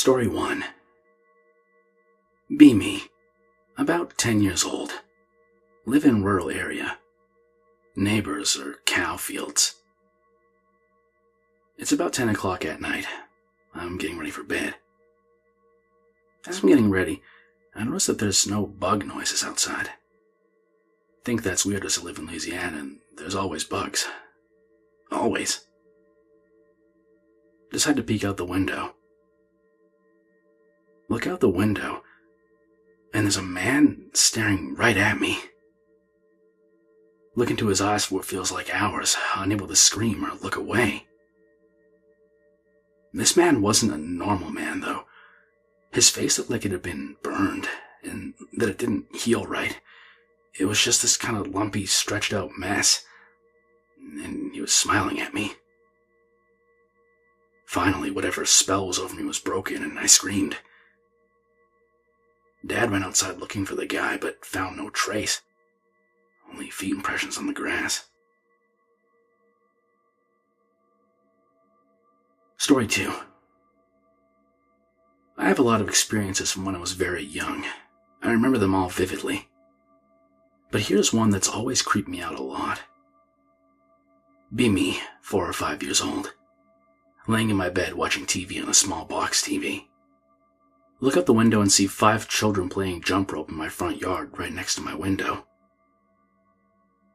Story 1. Be me. About 10 years old. Live in rural area. Neighbors are cow fields. It's about 10 o'clock at night. I'm getting ready for bed. As I'm getting ready, I notice that there's no bug noises outside. Think that's weird as I live in Louisiana and there's always bugs. Always. Decide to peek out the window. Look out the window, and there's a man staring right at me. Look into his eyes for what feels like hours, unable to scream or look away. This man wasn't a normal man, though. His face looked like it had been burned, and that it didn't heal right. It was just this kind of lumpy, stretched out mess. And he was smiling at me. Finally, whatever spell was over me was broken, and I screamed. Dad went outside looking for the guy, but found no trace. Only feet impressions on the grass. Story 2. I have a lot of experiences from when I was very young. I remember them all vividly. But here's one that's always creeped me out a lot. Be me, 4 or 5 years old. Laying in my bed watching TV on a small box TV. Look out the window and see 5 children playing jump rope in my front yard right next to my window.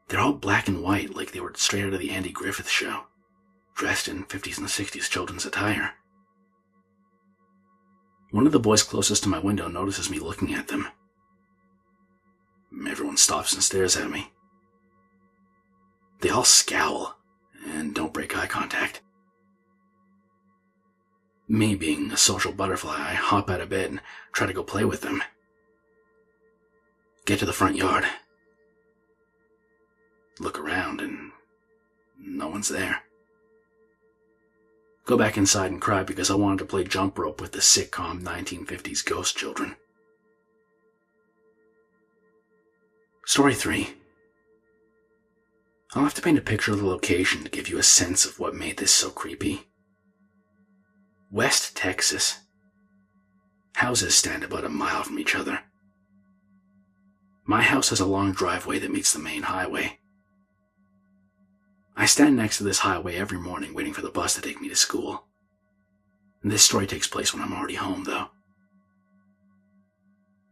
They're all black and white like they were straight out of the Andy Griffith Show, dressed in 50s and 60s children's attire. One of the boys closest to my window notices me looking at them. Everyone stops and stares at me. They all scowl and don't break eye contact. Me being a social butterfly, I hop out of bed and try to go play with them. Get to the front yard. Look around and no one's there. Go back inside and cry because I wanted to play jump rope with the sitcom 1950s ghost children. Story 3. I'll have to paint a picture of the location to give you a sense of what made this so creepy. West Texas. Houses stand about a mile from each other. My house has a long driveway that meets the main highway. I stand next to this highway every morning waiting for the bus to take me to school. This story takes place when I'm already home, though.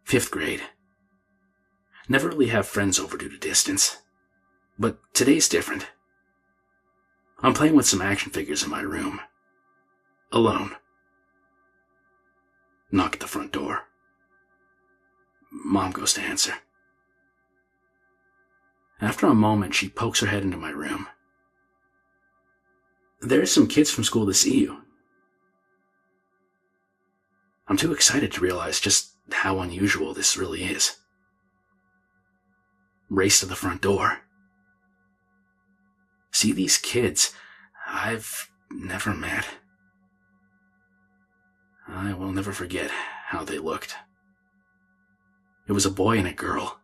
5th grade. Never really have friends over due to distance. But today's different. I'm playing with some action figures in my room. Alone. Knock at the front door. Mom goes to answer. After a moment, she pokes her head into my room. There's some kids from school to see you. I'm too excited to realize just how unusual this really is. Race to the front door. See these kids I've never met. I will never forget how they looked. It was a boy and a girl.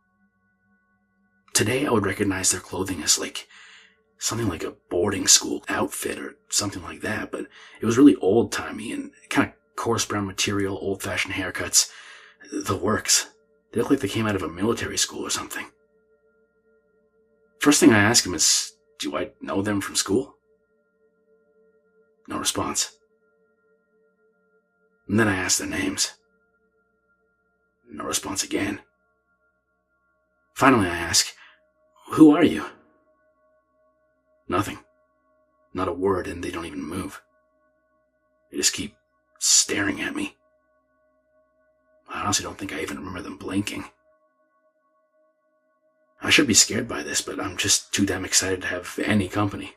Today I would recognize their clothing as something like a boarding school outfit or something like that, but it was really old-timey and kind of coarse brown material, old-fashioned haircuts. The works. They look like they came out of a military school or something. First thing I ask him is, do I know them from school? No response. And then I ask their names. No response again. Finally I ask, who are you? Nothing. Not a word, and they don't even move. They just keep staring at me. I honestly don't think I even remember them blinking. I should be scared by this, but I'm just too damn excited to have any company.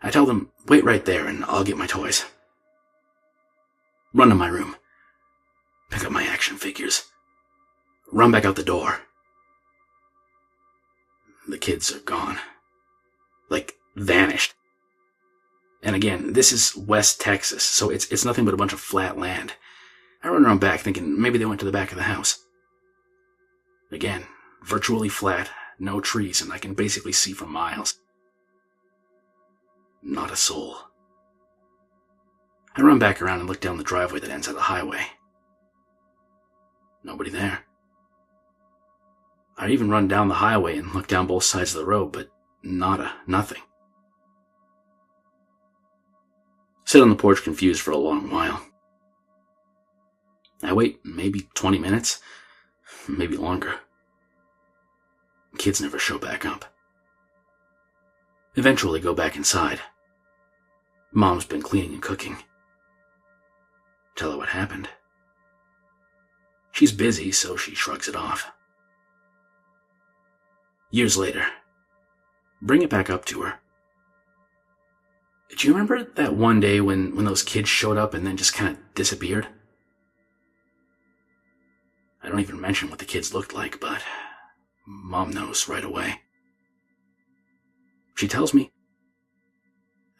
I tell them, wait right there and I'll get my toys. Run to my room. Pick up my action figures. Run back out the door. The kids are gone. Vanished. And again, this is West Texas, so it's nothing but a bunch of flat land. I run around back thinking maybe they went to the back of the house. Again, virtually flat, no trees, and I can basically see for miles. Not a soul. I run back around and look down the driveway that ends at the highway. Nobody there. I even run down the highway and look down both sides of the road, but nothing. Sit on the porch confused for a long while. I wait maybe 20 minutes, maybe longer. Kids never show back up. Eventually go back inside. Mom's been cleaning and cooking. Tell her what happened. She's busy, so she shrugs it off. Years later, bring it back up to her. Do you remember that one day when those kids showed up and then just kind of disappeared? I don't even mention what the kids looked like, but Mom knows right away. She tells me,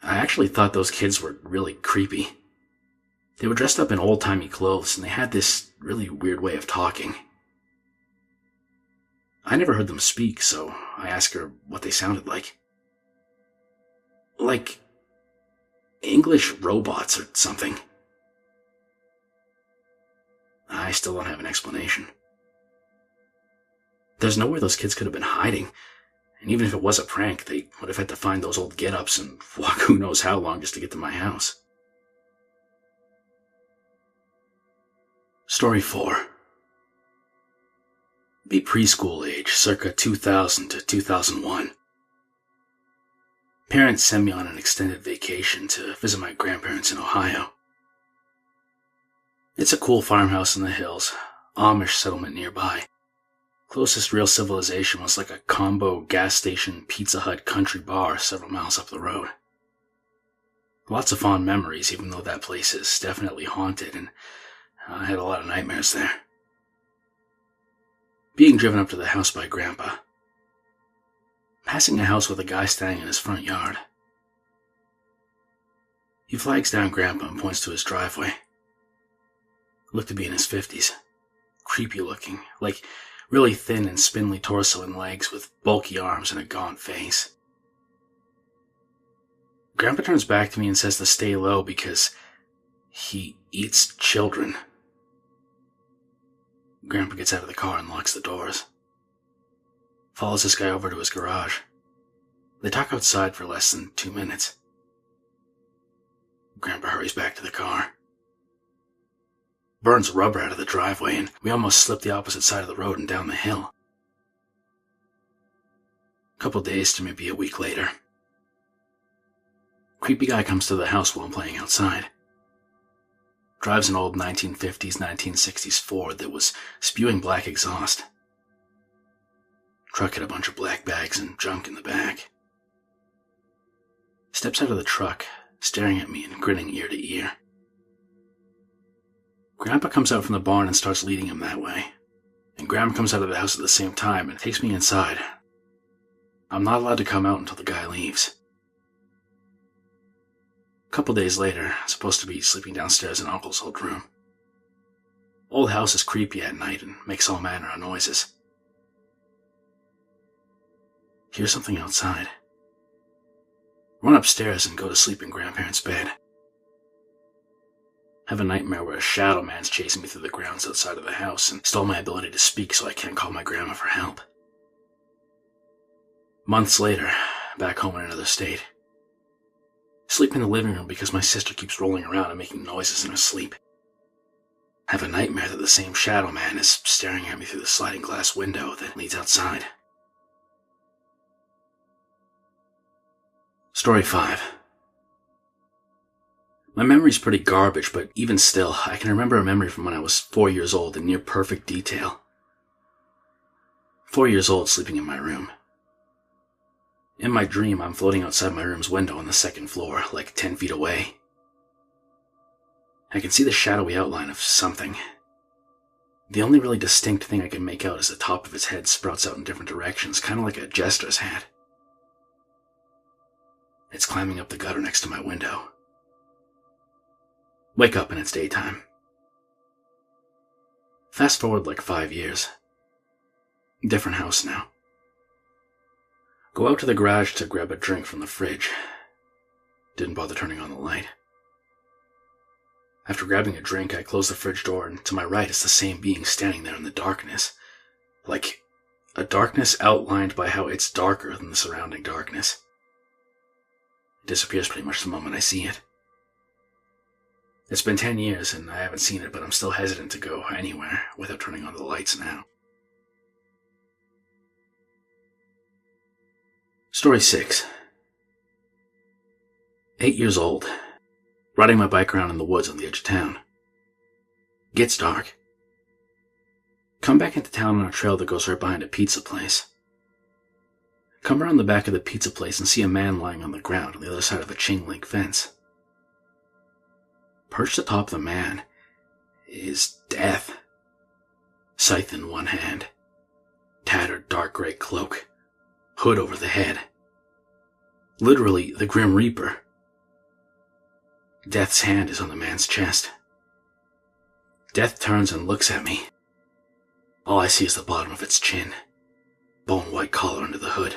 I actually thought those kids were really creepy. They were dressed up in old-timey clothes, and they had this really weird way of talking. I never heard them speak, so I asked her what they sounded like. Like English robots or something. I still don't have an explanation. There's nowhere those kids could have been hiding, and even if it was a prank, they would have had to find those old get-ups and walk who knows how long just to get to my house. Story 4. Be preschool age, circa 2000 to 2001. Parents send me on an extended vacation to visit my grandparents in Ohio. It's a cool farmhouse in the hills, Amish settlement nearby. Closest real civilization was like a combo gas station Pizza Hut country bar several miles up the road. Lots of fond memories, even though that place is definitely haunted, and I had a lot of nightmares there. Being driven up to the house by Grandpa. Passing a house with a guy standing in his front yard. He flags down Grandpa and points to his driveway. Looked to be in his 50s. Creepy looking, like really thin and spindly torso and legs with bulky arms and a gaunt face. Grandpa turns back to me and says to stay low because he eats children. Grandpa gets out of the car and locks the doors. Follows this guy over to his garage. They talk outside for less than 2 minutes. Grandpa hurries back to the car. Burns rubber out of the driveway, and we almost slipped the opposite side of the road and down the hill. A couple days to maybe a week later. Creepy guy comes to the house while I'm playing outside. Drives an old 1950s, 1960s Ford that was spewing black exhaust. Truck had a bunch of black bags and junk in the back. Steps out of the truck, staring at me and grinning ear to ear. Grandpa comes out from the barn and starts leading him that way. And Grandma comes out of the house at the same time and takes me inside. I'm not allowed to come out until the guy leaves. A couple days later, I'm supposed to be sleeping downstairs in Uncle's old room. Old house is creepy at night and makes all manner of noises. Hear something outside. Run upstairs and go to sleep in Grandparents' bed. Have a nightmare where a shadow man's chasing me through the grounds outside of the house and stole my ability to speak so I can't call my grandma for help. Months later, back home in another state. Sleep in the living room because my sister keeps rolling around and making noises in her sleep. Have a nightmare that the same shadow man is staring at me through the sliding glass window that leads outside. Story 5. My memory's pretty garbage, but even still, I can remember a memory from when I was 4 years old in near perfect detail. 4 years old, sleeping in my room. In my dream, I'm floating outside my room's window on the second floor, like 10 feet away. I can see the shadowy outline of something. The only really distinct thing I can make out is the top of its head sprouts out in different directions, kind of like a jester's hat. It's climbing up the gutter next to my window. Wake up and it's daytime. Fast forward like 5 years. Different house now. Go out to the garage to grab a drink from the fridge. Didn't bother turning on the light. After grabbing a drink, I close the fridge door, and to my right is the same being standing there in the darkness. Like a darkness outlined by how it's darker than the surrounding darkness. It disappears pretty much the moment I see it. It's been 10 years and I haven't seen it, but I'm still hesitant to go anywhere without turning on the lights now. Story 6. 8 years old. Riding my bike around in the woods on the edge of town. Gets dark. Come back into town on a trail that goes right behind a pizza place. Come around the back of the pizza place and see a man lying on the ground on the other side of a chain-link fence. Perched atop the man is Death. Scythe in one hand. Tattered dark gray cloak. Hood over the head. Literally the Grim Reaper. Death's hand is on the man's chest. Death turns and looks at me. All I see is the bottom of its chin. Bone white collar under the hood.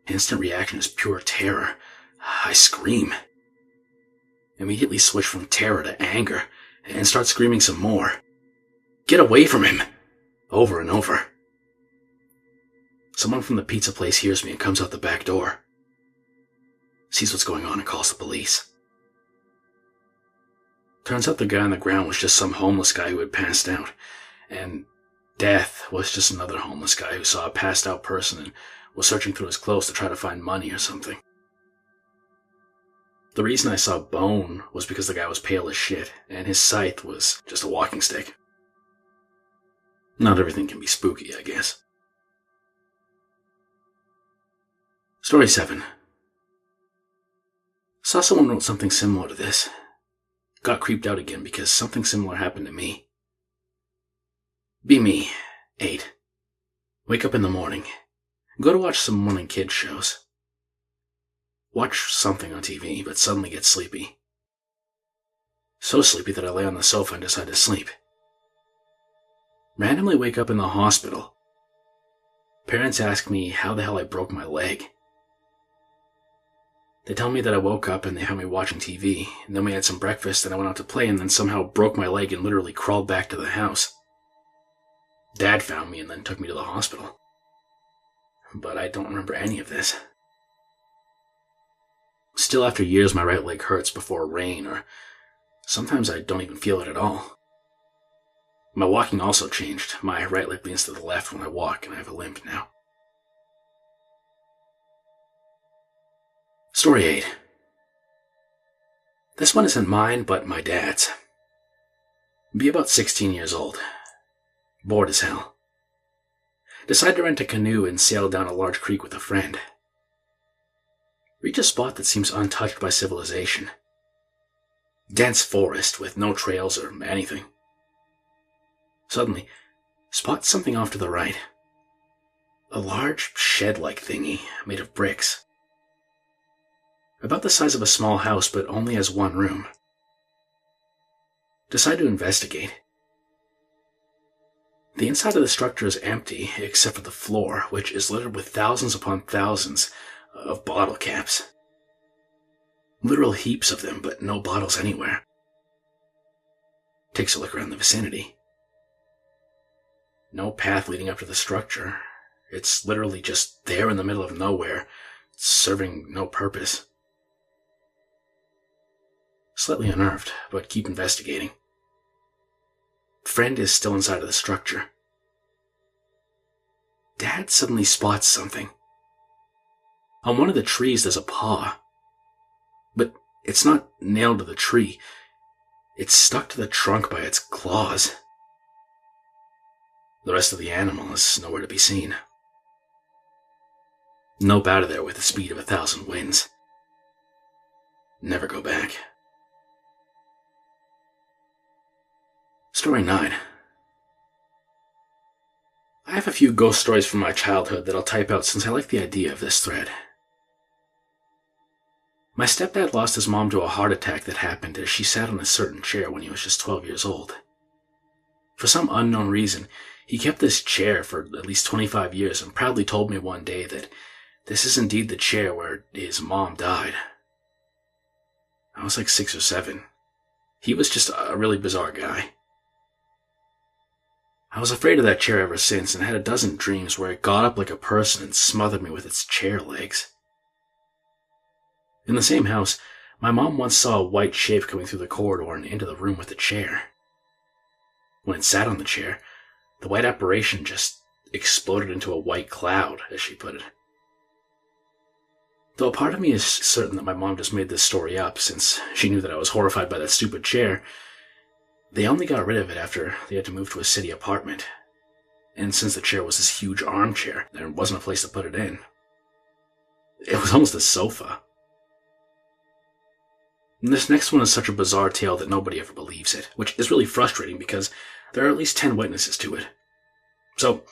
Instant reaction is pure terror. I scream. Immediately switch from terror to anger and start screaming some more. Get away from him! Over and over. Someone from the pizza place hears me and comes out the back door. Sees what's going on and calls the police. Turns out the guy on the ground was just some homeless guy who had passed out, and Death was just another homeless guy who saw a passed out person and was searching through his clothes to try to find money or something. The reason I saw bone was because the guy was pale as shit, and his scythe was just a walking stick. Not everything can be spooky, I guess. Story 7. Saw someone wrote something similar to this. Got creeped out again because something similar happened to me. Be me, 8. Wake up in the morning. Go to watch some morning kids shows. Watch something on TV, but suddenly get sleepy. So sleepy that I lay on the sofa and decide to sleep. Randomly wake up in the hospital. Parents ask me how the hell I broke my leg. They tell me that I woke up and they had me watching TV, and then we had some breakfast and I went out to play and then somehow broke my leg and literally crawled back to the house. Dad found me and then took me to the hospital. But I don't remember any of this. Still after years my right leg hurts before rain, or sometimes I don't even feel it at all. My walking also changed. My right leg leans to the left when I walk and I have a limp now. Story 8. This one isn't mine, but my dad's. Be about 16 years old. Bored as hell. Decide to rent a canoe and sail down a large creek with a friend. Reach a spot that seems untouched by civilization. Dense forest with no trails or anything. Suddenly, spot something off to the right. A large shed-like thingy made of bricks. About the size of a small house, but only has one room. Decide to investigate. The inside of the structure is empty, except for the floor, which is littered with thousands upon thousands of bottle caps. Literal heaps of them, but no bottles anywhere. Takes a look around the vicinity. No path leading up to the structure. It's literally just there in the middle of nowhere, serving no purpose. Slightly unnerved, but keep investigating. Friend is still inside of the structure. Dad suddenly spots something. On one of the trees there's a paw. But it's not nailed to the tree. It's stuck to the trunk by its claws. The rest of the animal is nowhere to be seen. Nope out of there with the speed of 1,000 winds. Never go back. Story 9. I have a few ghost stories from my childhood that I'll type out since I like the idea of this thread. My stepdad lost his mom to a heart attack that happened as she sat on a certain chair when he was just 12 years old. For some unknown reason, he kept this chair for at least 25 years and proudly told me one day that this is indeed the chair where his mom died. I was like 6 or 7, He was just a really bizarre guy. I was afraid of that chair ever since and had a dozen dreams where it got up like a person and smothered me with its chair legs. In the same house, my mom once saw a white shape coming through the corridor and into the room with the chair. When it sat on the chair, the white apparition just exploded into a white cloud, as she put it. Though a part of me is certain that my mom just made this story up, since she knew that I was horrified by that stupid chair, they only got rid of it after they had to move to a city apartment. And since the chair was this huge armchair, there wasn't a place to put it in. It was almost a sofa. And this next one is such a bizarre tale that nobody ever believes it, which is really frustrating because there are at least 10 witnesses to it. So,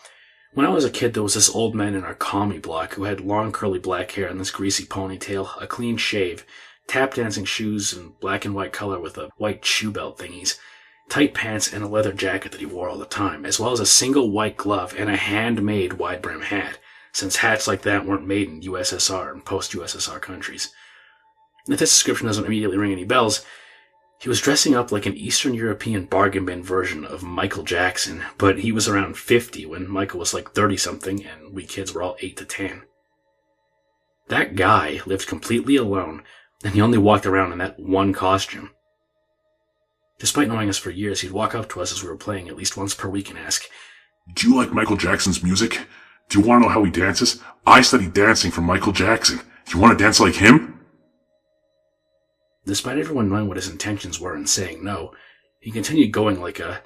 when I was a kid, there was this old man in our commie block who had long curly black hair and this greasy ponytail, a clean shave, tap dancing shoes in black and white color with a white shoe belt thingies, tight pants, and a leather jacket that he wore all the time, as well as a single white glove and a handmade wide-brim hat, since hats like that weren't made in USSR and post-USSR countries. If this description doesn't immediately ring any bells, he was dressing up like an Eastern European bargain bin version of Michael Jackson, but he was around 50 when Michael was like 30-something and we kids were all 8 to 10. That guy lived completely alone, and he only walked around in that one costume. Despite knowing us for years, he'd walk up to us as we were playing at least once per week and ask, "Do you like Michael Jackson's music? Do you want to know how he dances? I studied dancing from Michael Jackson. Do you want to dance like him?" Despite everyone knowing what his intentions were and saying no, he continued going like a,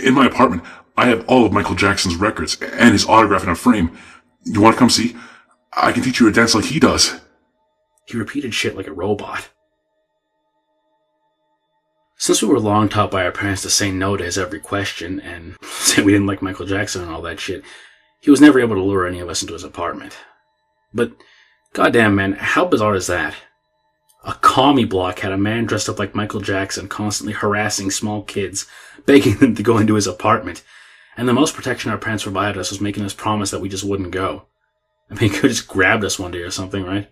"In my apartment, I have all of Michael Jackson's records and his autograph in a frame. You want to come see? I can teach you to dance like he does." He repeated shit like a robot. Since we were long taught by our parents to say no to his every question and say we didn't like Michael Jackson and all that shit, he was never able to lure any of us into his apartment. But, goddamn man, how bizarre is that? A commie block had a man dressed up like Michael Jackson constantly harassing small kids, begging them to go into his apartment, and the most protection our parents provided us was making us promise that we just wouldn't go. I mean, he could have just grabbed us one day or something, right?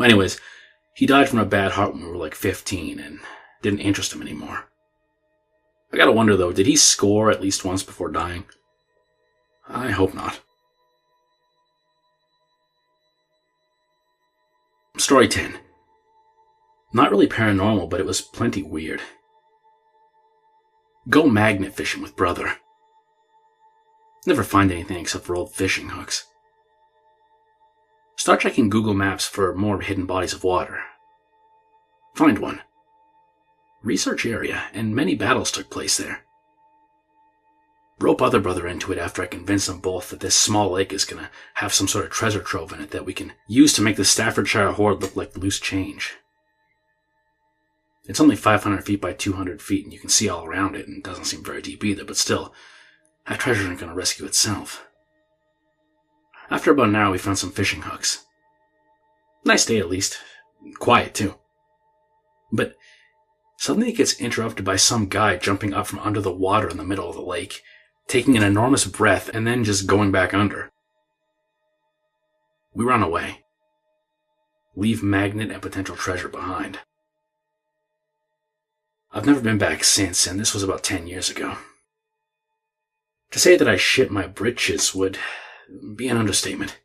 Anyways, he died from a bad heart when we were like 15 and didn't interest him anymore. I gotta wonder though, did he score at least once before dying? I hope not. Story 10. Not really paranormal, but it was plenty weird. Go magnet fishing with brother. Never find anything except for old fishing hooks. Start checking Google Maps for more hidden bodies of water. Find one. Research area, and many battles took place there. Rope other brother into it after I convince them both that this small lake is gonna have some sort of treasure trove in it that we can use to make the Staffordshire hoard look like loose change. It's only 500 feet by 200 feet and you can see all around it and it doesn't seem very deep either, but still, that treasure ain't gonna rescue itself. After about an hour we found some fishing hooks. Nice day at least. Quiet too. But suddenly it gets interrupted by some guy jumping up from under the water in the middle of the lake, taking an enormous breath and then just going back under. We run away. Leave magnet and potential treasure behind. I've never been back since, and this was about 10 years ago. To say that I shit my britches would be an understatement.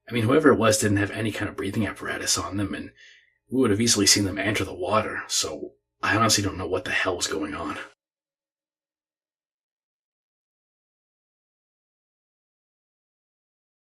I mean, whoever it was didn't have any kind of breathing apparatus on them, and we would have easily seen them enter the water, so I honestly don't know what the hell was going on.